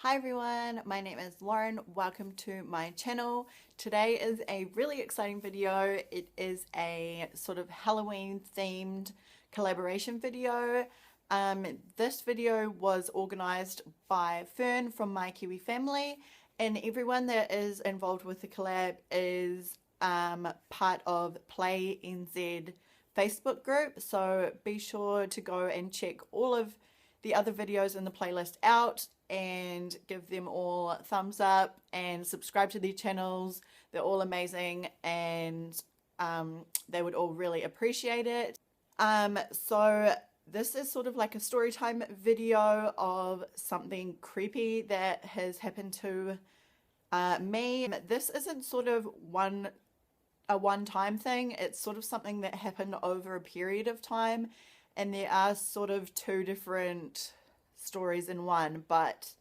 Hi everyone, my name is Lauren. Welcome to my channel. Today is a really exciting video. It is a sort of Halloween themed collaboration video. This video was organized by Fern from My Kiwi Family, and everyone that is involved with the collab is part of Play NZ Facebook group. So be sure to go and check all of the other videos in the playlist out and give them all thumbs up and subscribe to their channels. They're all amazing, and they would all really appreciate it. So this is sort of like a story time video of something creepy that has happened to me. This isn't sort of a one-time thing. It's sort of something that happened over a period of time, and there are sort of two different stories in one, but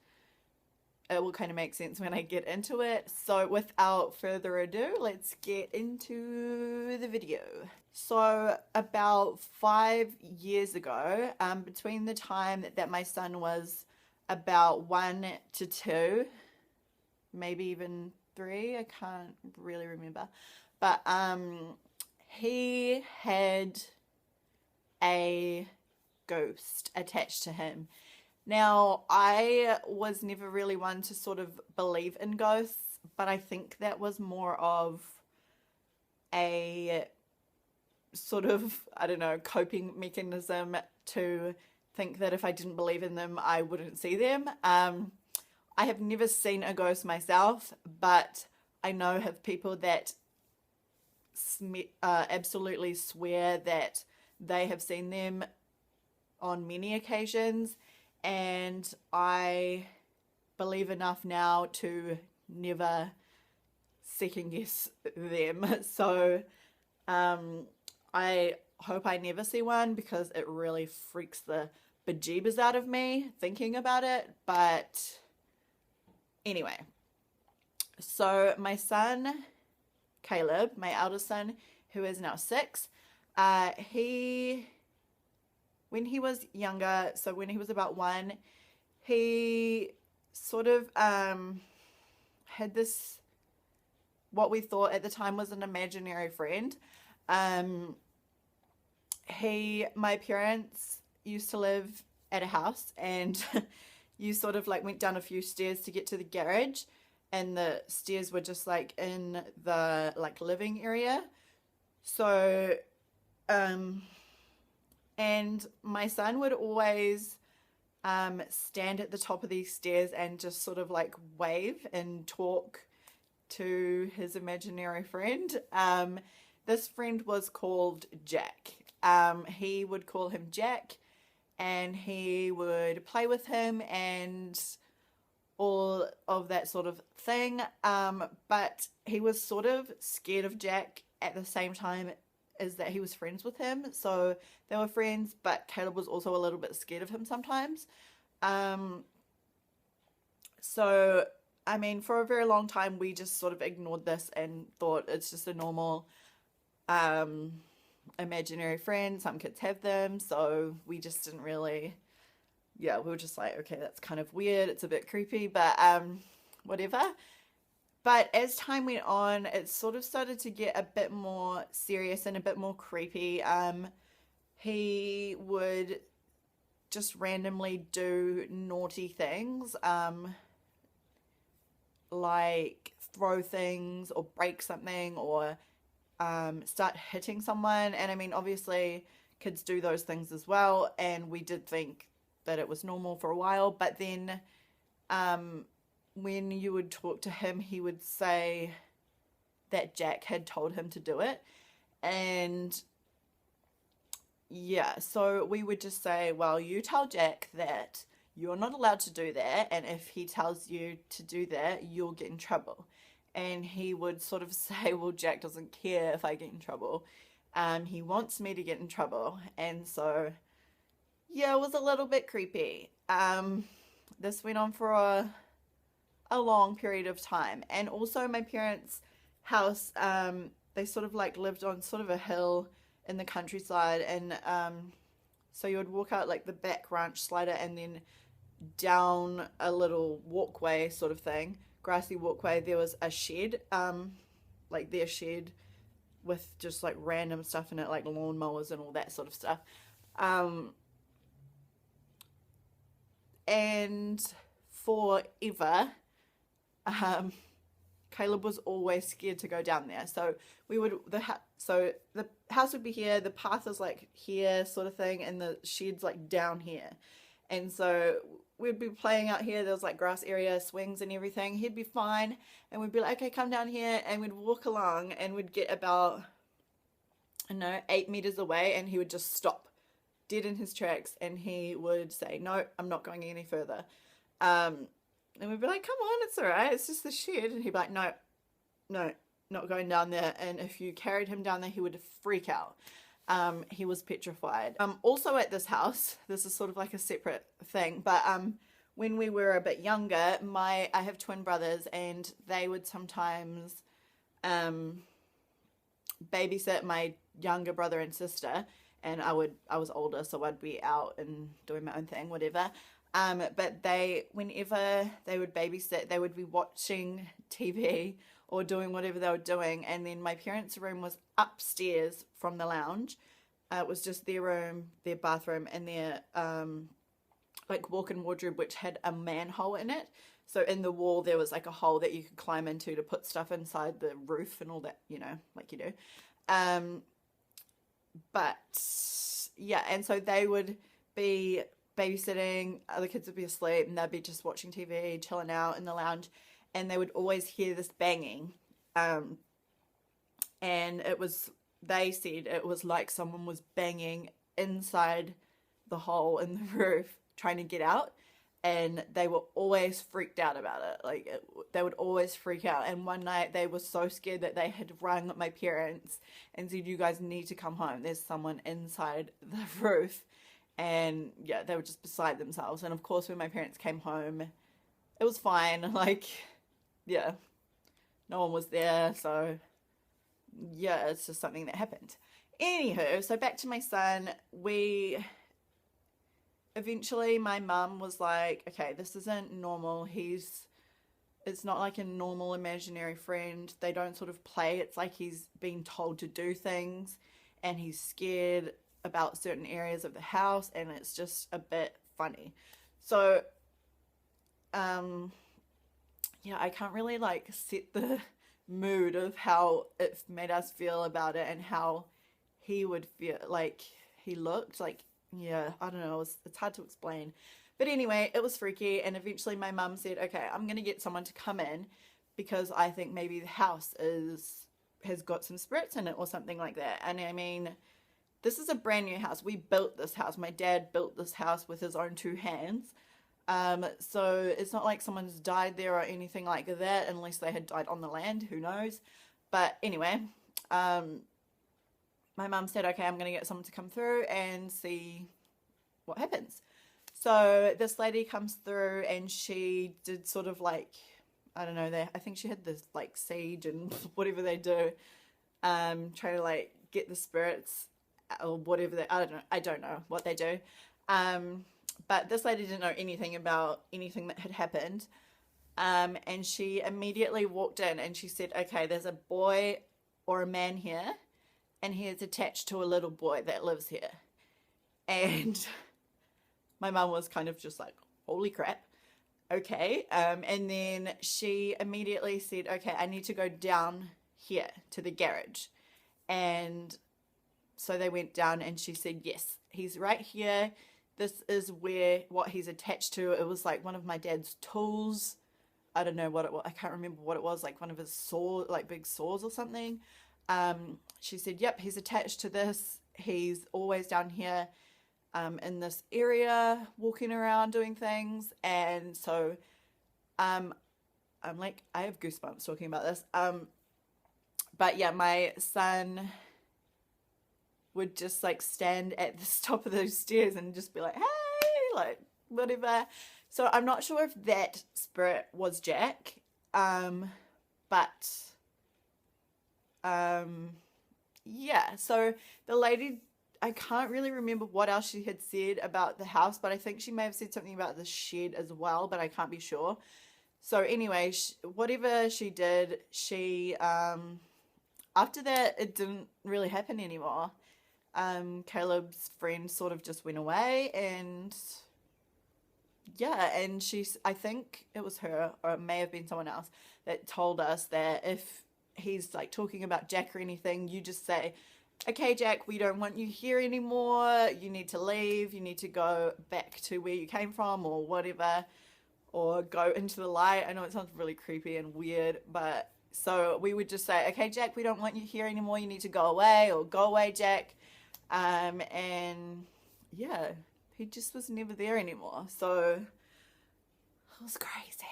it will kind of make sense when I get into it. So without further ado, let's get into the video. So about 5 years ago, between the time that my son was about 1 to 2, maybe even 3, I can't really remember, but he had a ghost attached to him. Now, I was never really one to sort of believe in ghosts, but I think that was more of a sort of, I don't know, coping mechanism to think that if I didn't believe in them, I wouldn't see them. I have never seen a ghost myself, but I know of people that absolutely swear that they have seen them on many occasions, and I believe enough now to never second guess them. So I hope I never see one, because it really freaks the bejeebers out of me thinking about it. But anyway, so my son Caleb, my eldest son, who is now 6, when he was younger, so when he was about 1, he sort of had this, what we thought at the time was an imaginary friend. My parents used to live at a house, and you sort of like went down a few stairs to get to the garage, and the stairs were just like in the like living area. So and my son would always stand at the top of these stairs and just sort of like wave and talk to his imaginary friend. This friend was called Jack. He would call him Jack, and he would play with him and all of that sort of thing. But he was sort of scared of Jack at the same time is that he was friends with him. So they were friends, but Caleb was also a little bit scared of him sometimes. So, I mean, for a very long time, we just sort of ignored this and thought it's just a normal imaginary friend. Some kids have them, so we just didn't really, we were just like, okay, that's kind of weird. It's a bit creepy, but whatever. But as time went on, it sort of started to get a bit more serious and a bit more creepy. He would just randomly do naughty things, like throw things or break something, or start hitting someone. And I mean, obviously kids do those things as well, and we did think that it was normal for a while. But then when you would talk to him, he would say that Jack had told him to do it. And yeah, so we would just say, well, you tell Jack that you're not allowed to do that, and if he tells you to do that, you'll get in trouble. And he would sort of say, well, Jack doesn't care if I get in trouble. He wants me to get in trouble. And so yeah, it was a little bit creepy. This went on for a long period of time. And also my parents' house, they sort of like lived on sort of a hill in the countryside, and so you would walk out like the back ranch slider, and then down a little walkway sort of thing, grassy walkway, there was a shed, like their shed with just like random stuff in it, like lawnmowers and all that sort of stuff. And forever, Caleb was always scared to go down there. So we would so the house would be here, the path is like here sort of thing, and the shed's like down here. And so we'd be playing out here. There was like grass area, swings and everything. He'd be fine, and we'd be like, okay, come down here, and we'd walk along, and we'd get about, I don't know, 8 meters away, and he would just stop dead in his tracks, and he would say, no, I'm not going any further. And we'd be like, come on, it's all right, it's just the shed. And he'd be like, no, no, not going down there. And if you carried him down there, he would freak out. He was petrified. Also at this house, this is sort of like a separate thing, but when we were a bit younger, I have twin brothers, and they would sometimes babysit my younger brother and sister, and I was older, so I'd be out and doing my own thing, whatever. But whenever they would babysit, they would be watching TV or doing whatever they were doing, and then my parents' room was upstairs from the lounge. It was just their room, their bathroom, and their like walk-in wardrobe, which had a manhole in it. So in the wall there was like a hole that you could climb into to put stuff inside the roof and all that, you know, like you do. But yeah, and so they would be babysitting, other kids would be asleep, and they'd be just watching TV, chilling out in the lounge, and they would always hear this banging. And they said it was like someone was banging inside the hole in the roof trying to get out, and they were always freaked out about it. Like they would always freak out. And one night they were so scared that they had rung my parents and said, you guys need to come home, there's someone inside the roof. And yeah, they were just beside themselves. And of course, when my parents came home, it was fine. Like, yeah, no one was there. So yeah, it's just something that happened. Anywho, so back to my son. Eventually my mum was like, okay, this isn't normal. It's not like a normal imaginary friend. They don't sort of play. It's like he's being told to do things, and he's scared about certain areas of the house, and it's just a bit funny. So yeah, I can't really like set the mood of how it made us feel about it and how he would feel, like he looked like, yeah, I don't know, it's hard to explain. But anyway, it was freaky, and eventually my mum said, okay, I'm gonna get someone to come in because I think maybe the house has got some spirits in it or something like that. And I mean, this is a brand new house. We built this house. My dad built this house with his own 2 hands. So it's not like someone's died there or anything like that, unless they had died on the land, who knows. But anyway, my mum said, okay, I'm going to get someone to come through and see what happens. So this lady comes through, and she did sort of like, I don't know, I think she had this like sage and whatever they do, trying to like get the spirits or whatever I don't know what they do. But this lady didn't know anything about anything that had happened. And she immediately walked in and she said, okay, there's a boy or a man here, and he is attached to a little boy that lives here. And my mum was kind of just like, holy crap. Okay. And then she immediately said, okay, I need to go down here to the garage. And so they went down, and she said, yes, he's right here. This is what he's attached to. It was like one of my dad's tools. I don't know what it was. I can't remember what it was, like one of his saws, like big saws or something. She said, yep, he's attached to this. He's always down here in this area, walking around doing things. And so I'm like, I have goosebumps talking about this. But yeah, my son would just like stand at the top of those stairs and just be like, hey, like whatever. So I'm not sure if that spirit was Jack, but yeah, so the lady I can't really remember what else she had said about the house, but I think she may have said something about the shed as well, but I can't be sure. So anyway, whatever she did, she after that it didn't really happen anymore. Caleb's friend sort of just went away, and yeah, and I think it was her, or it may have been someone else, that told us that if he's like talking about Jack or anything, you just say, okay, Jack, we don't want you here anymore. You need to leave. You need to go back to where you came from or whatever, or go into the light. I know it sounds really creepy and weird, but so we would just say, okay, Jack, we don't want you here anymore. You need to go away, or go away, Jack. And yeah, he just was never there anymore. So it was crazy.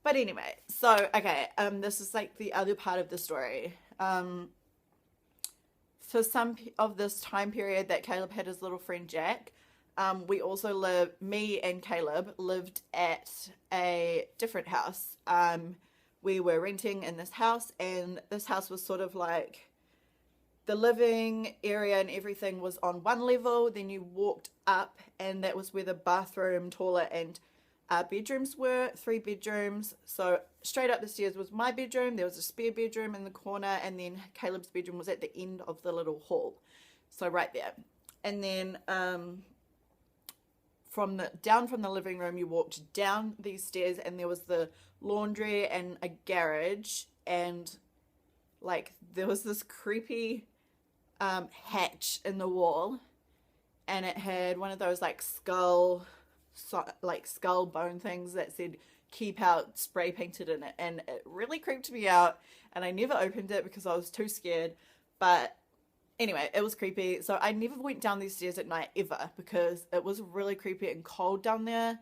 But anyway, so, okay, this is like the other part of the story. For some of this time period that Caleb had his little friend Jack, we also me and Caleb lived at a different house. We were renting in this house, and this house was sort of like the living area and everything was on one level. Then you walked up, and that was where the bathroom, toilet, and bedrooms were. 3 bedrooms. So straight up the stairs was my bedroom. There was a spare bedroom in the corner, and then Caleb's bedroom was at the end of the little hall, so right there. And then down from the living room, you walked down these stairs, and there was the laundry and a garage, and like there was this creepy hatch in the wall, and it had one of those like skull bone things that said keep out spray painted in it, and it really creeped me out, and I never opened it because I was too scared. But anyway, it was creepy, so I never went down these stairs at night ever, because it was really creepy and cold down there.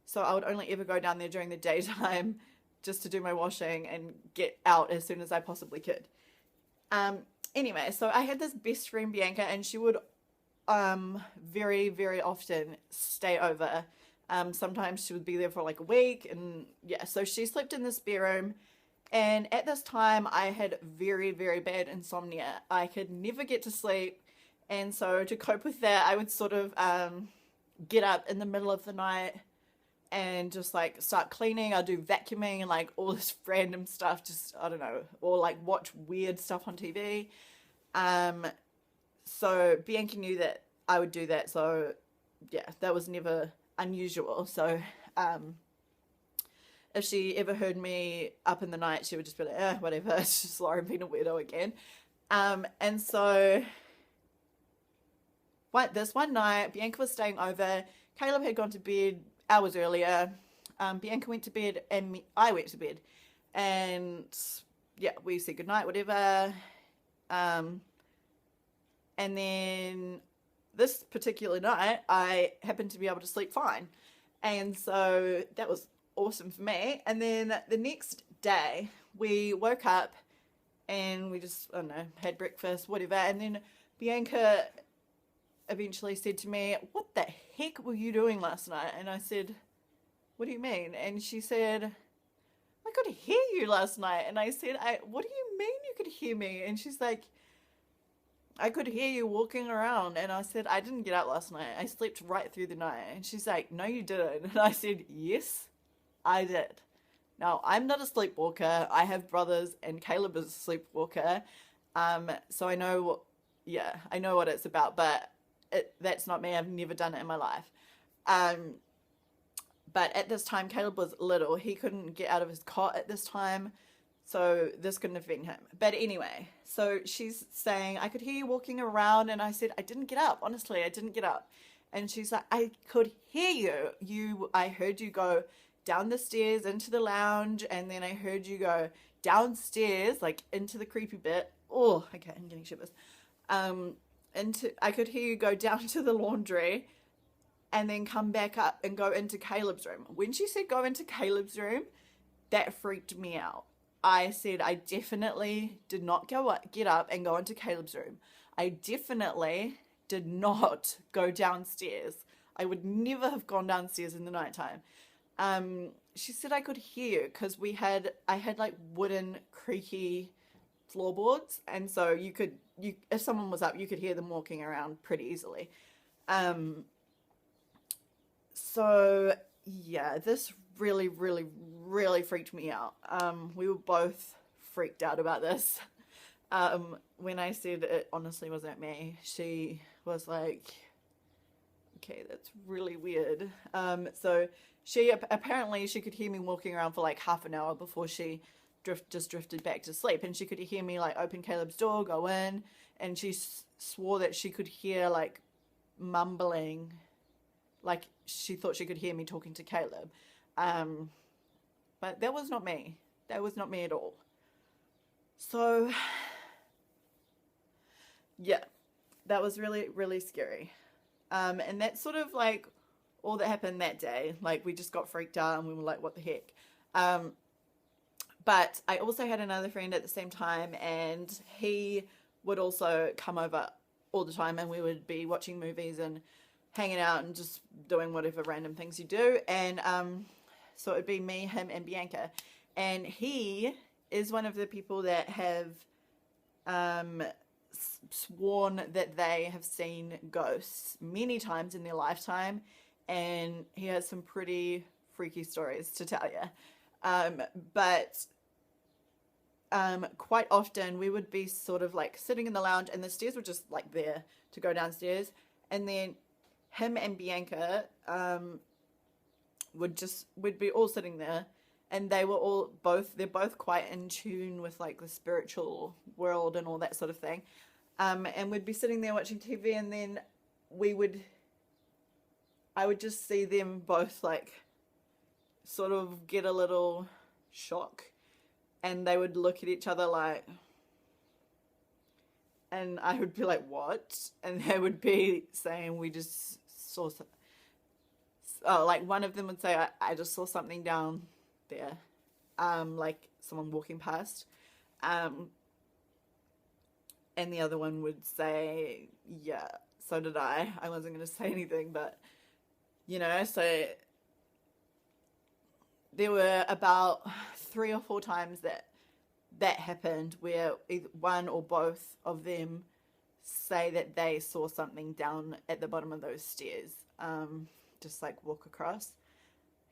So I would only ever go down there during the daytime just to do my washing and get out as soon as I possibly could. Anyway, so I had this best friend Bianca, and she would very, very often stay over. Sometimes she would be there for like a week, and yeah, so she slept in the spare room. And at this time I had very, very bad insomnia. I could never get to sleep, and so to cope with that, I would sort of get up in the middle of the night and just like start cleaning. I'd do vacuuming and like all this random stuff, just I don't know, or like watch weird stuff on TV. So Bianca knew that I would do that, so yeah, that was never unusual. So if she ever heard me up in the night, she would just be like, whatever, it's just Lauren being a weirdo again. And so this one night, Bianca was staying over. Caleb had gone to bed hours earlier. Bianca went to bed, and I went to bed. And yeah, we said goodnight, whatever. And then this particular night, I happened to be able to sleep fine. And so that was awesome for me. And then the next day, we woke up and we just, I don't know, had breakfast, whatever. And then Bianca eventually said to me, what the heck were you doing last night? And I said, what do you mean? And she said, I could hear you last night. And I said, what do you mean you could hear me? And she's like, I could hear you walking around. And I said, I didn't get up last night. I slept right through the night. And she's like, no, you didn't. And I said, yes, I did. Now, I'm not a sleepwalker. I have brothers, and Caleb is a sleepwalker. So I know, I know what it's about, but that's not me. I've never done it in my life. But at this time, Caleb was little. He couldn't get out of his cot at this time, so this couldn't have been him. But anyway, so she's saying, I could hear you walking around, and I said, I didn't get up. Honestly, I didn't get up. And she's like, I could hear you. I heard you go down the stairs into the lounge, and then I heard you go downstairs, like into the creepy bit. Oh, okay, I'm getting shivers. I could hear you go down to the laundry and then come back up and go into Caleb's room. When she said go into Caleb's room, that freaked me out. I said I definitely did not get up and go into Caleb's room. I definitely did not go downstairs. I would never have gone downstairs in the nighttime. She said I could hear you because I had like wooden creaky floorboards, and so you could if someone was up, you could hear them walking around pretty easily. So yeah, this really, really, really freaked me out. We were both freaked out about this. When I said it honestly wasn't me, she was like, okay, that's really weird. So she apparently she could hear me walking around for like half an hour before she just drifted back to sleep, and she could hear me like open Caleb's door, go in, and she swore that she could hear like mumbling, like she thought she could hear me talking to Caleb. But that was not me. That was not me at all. So yeah, that was really, really scary. And that's sort of like all that happened that day. Like we just got freaked out and we were like, what the heck? But I also had another friend at the same time, and he would also come over all the time, and we would be watching movies and hanging out and just doing whatever random things you do. And so it would be me, him, and Bianca. And he is one of the people that have sworn that they have seen ghosts many times in their lifetime, and he has some pretty freaky stories to tell you. But quite often we would be sort of like sitting in the lounge, and the stairs were just like there to go downstairs, and then him and Bianca would be all sitting there, and they're both quite in tune with like the spiritual world and all that sort of thing. And we'd be sitting there watching TV, and then I would just see them both like sort of get a little shock, and they would look at each other like, and I would be like, what? And they would be saying, we just saw something. Oh, like one of them would say, I just saw something down there, like someone walking past. And the other one would say, yeah, so did I. I wasn't going to say anything, but, you know, so there were about 3 or 4 times that happened where either one or both of them say that they saw something down at the bottom of those stairs, just like walk across.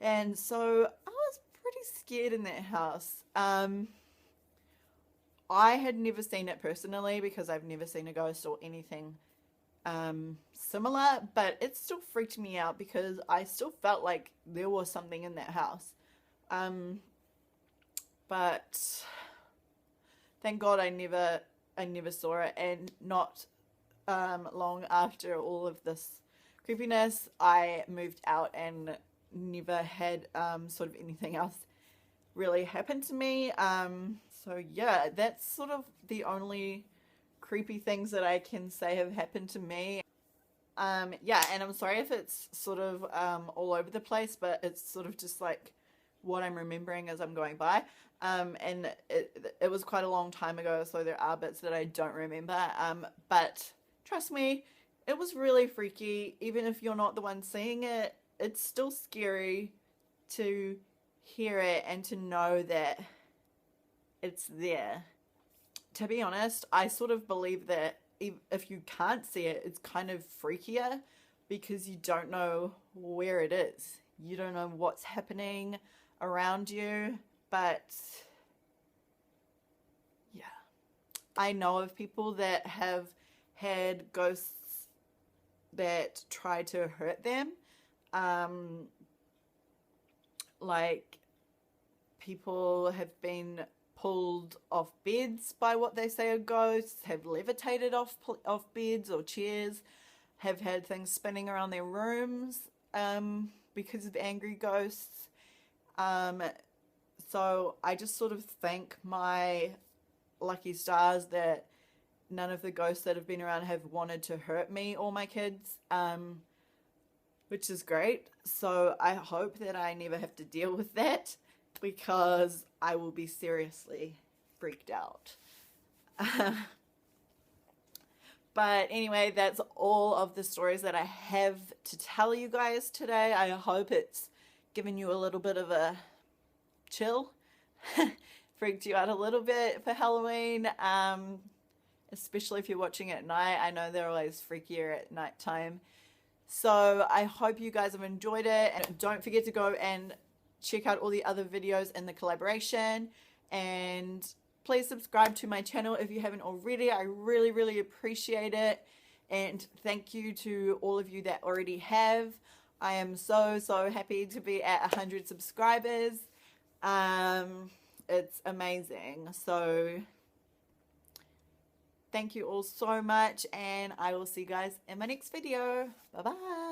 And so I was pretty scared in that house. I had never seen it personally because I've never seen a ghost or anything similar, but it still freaked me out because I still felt like there was something in that house. But thank God I never saw it, and not long after all of this creepiness, I moved out and never had sort of anything else really happen to me. So yeah, that's sort of the only creepy things that I can say have happened to me. Yeah, and I'm sorry if it's sort of all over the place, but it's sort of just like what I'm remembering as I'm going by. And it was quite a long time ago, so there are bits that I don't remember. But trust me, it was really freaky. Even if you're not the one seeing it, it's still scary to hear it and to know that it's there. To be honest, I sort of believe that if you can't see it, it's kind of freakier because you don't know where it is. You don't know what's happening around you. But yeah, I know of people that have had ghosts that try to hurt them. Like people have been pulled off beds by what they say are ghosts, have levitated off beds or chairs, have had things spinning around their rooms because of angry ghosts. So I just sort of thank my lucky stars that none of the ghosts that have been around have wanted to hurt me or my kids, which is great. So I hope that I never have to deal with that, because I will be seriously freaked out. But anyway, that's all of the stories that I have to tell you guys today. I hope it's given you a little bit of a chill, freaked you out a little bit for Halloween. especially if you're watching at night. I know they're always freakier at nighttime. So I hope you guys have enjoyed it, and don't forget to go and check out all the other videos in the collaboration, and please subscribe to my channel if you haven't already. I really appreciate it, and thank you to all of you that already have. I am so happy to be at 100 subscribers. It's amazing. So thank you all so much, and I will see you guys in my next video. Bye bye.